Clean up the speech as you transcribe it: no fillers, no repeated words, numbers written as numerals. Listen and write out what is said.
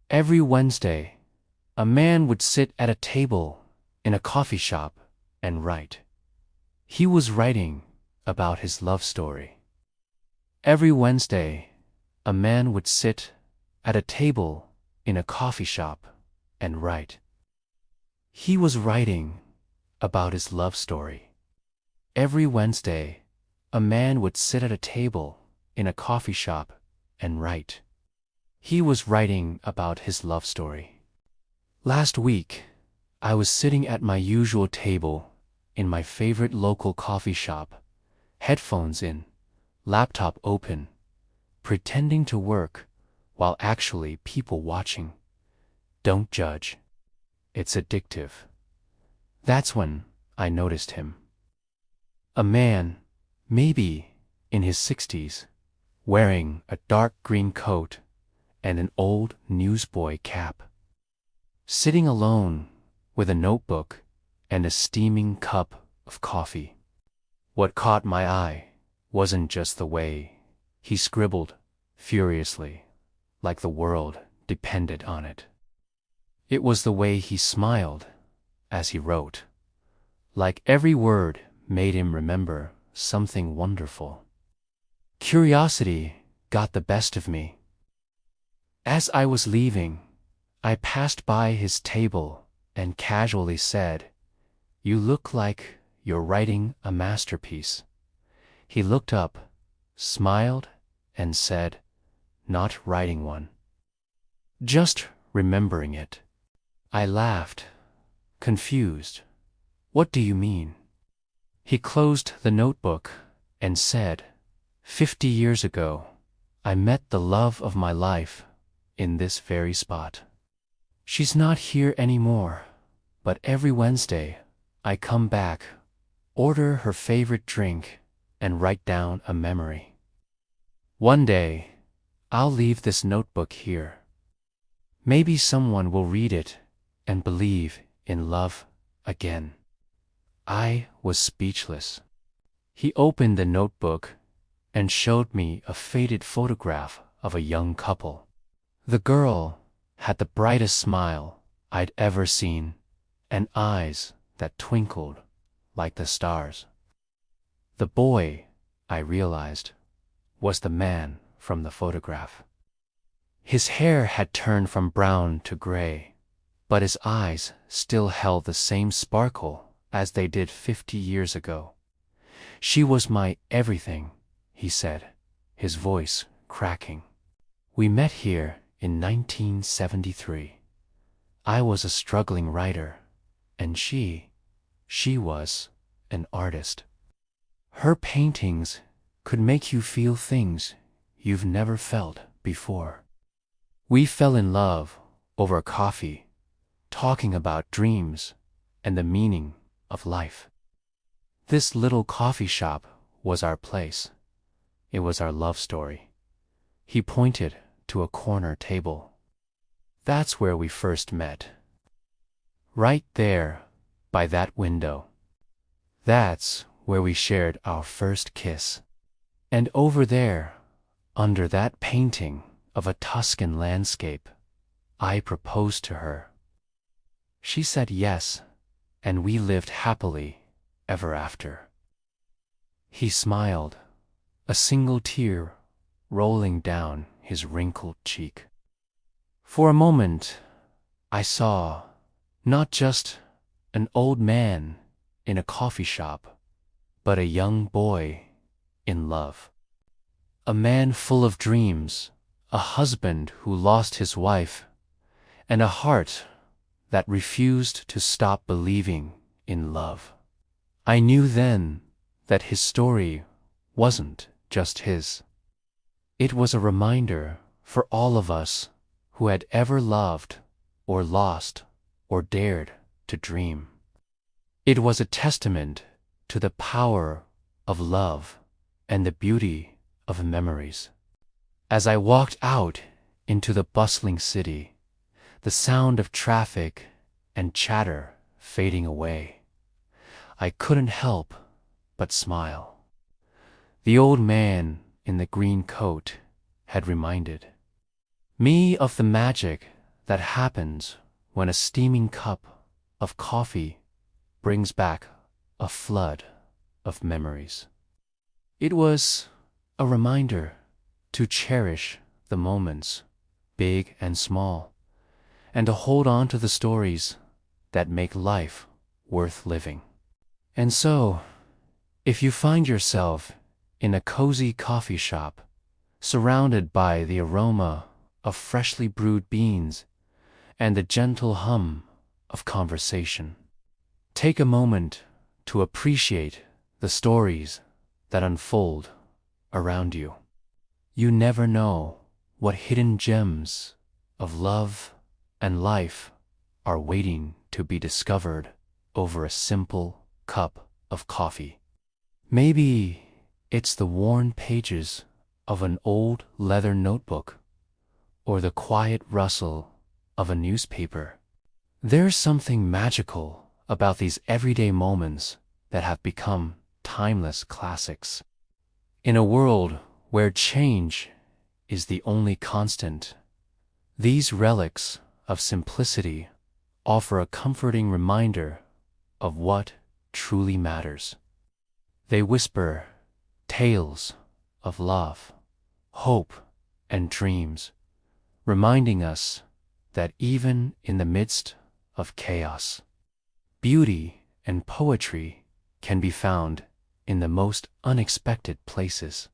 Every Wednesday, a man would sit at a table in a coffee shop and write. He was writing about his love story. Every Wednesday, a man would sit at a table in a coffee shop and write. He was writing about his love story. Every Wednesday, a man would sit at a table in a coffee shop and write. He was writing about his love story. Last week, I was sitting at my usual table in my favorite local coffee shop, headphones in, laptop open, pretending to work while actually people watching. Don't judge. It's addictive. That's when I noticed him. A man, maybe in his 60s, wearing a dark green coat and an old newsboy cap. Sitting alone with a notebook and a steaming cup of coffee. What caught my eye wasn't just the way he scribbled furiously, like the world depended on it. It was the way he smiled as he wrote, like every word made him remember something wonderful. Curiosity got the best of me. As I was leaving, I passed by his table and casually said, "You look like you're writing a masterpiece." He looked up, smiled, and said, "Not writing one. Just remembering it." I laughed, confused. "What do you mean?" He closed the notebook and said, 50 years ago, I met the love of my life in this very spot. She's not here anymore, but every Wednesday I come back, order her favorite drink, and write down a memory. One day, I'll leave this notebook here. Maybe someone will read it and believe in love again." I was speechless. He opened the notebook and showed me a faded photograph of a young couple. The girl had the brightest smile I'd ever seen and eyes that twinkled like the stars. The boy, I realized, was the man from the photograph. His hair had turned from brown to gray, but his eyes still held the same sparkle as they did 50 years ago. "She was my everything," he said, his voice cracking. "We met here in 1973. I was a struggling writer, and she was an artist. Her paintings could make you feel things you've never felt before. We fell in love over coffee, talking about dreams and the meaning of life. This little coffee shop was our place. It was our love story." He pointed to a corner table. "That's where we first met. Right there, by that window. That's where we shared our first kiss. And over there, under that painting of a Tuscan landscape, I proposed to her. She said yes, and we lived happily ever after." He smiled, a single tear rolling down his wrinkled cheek. For a moment, I saw not just an old man in a coffee shop, but a young boy in love. A man full of dreams, a husband who lost his wife, and a heart that refused to stop believing in love. I knew then that his story wasn't just his. It was a reminder for all of us who had ever loved or lost or dared to dream. It was a testament to the power of love and the beauty of memories. As I walked out into the bustling city, the sound of traffic and chatter fading away, I couldn't help but smile. The old man in the green coat had reminded me of the magic that happens when a steaming cup of coffee brings back a flood of memories. It was a reminder to cherish the moments, big and small, and to hold on to the stories that make life worth living. And so, if you find yourself in a cozy coffee shop, surrounded by the aroma of freshly brewed beans and the gentle hum of conversation, take a moment to appreciate the stories that unfold around you. You never know what hidden gems of love and life are waiting to be discovered over a simple cup of coffee. Maybe it's the worn pages of an old leather notebook or the quiet rustle of a newspaper. There's something magical about these everyday moments that have become timeless classics. In a world where change is the only constant, these relics of simplicity offer a comforting reminder of what truly matters. They whisper tales of love, hope, and dreams, reminding us that even in the midst of chaos, beauty and poetry can be found in the most unexpected places.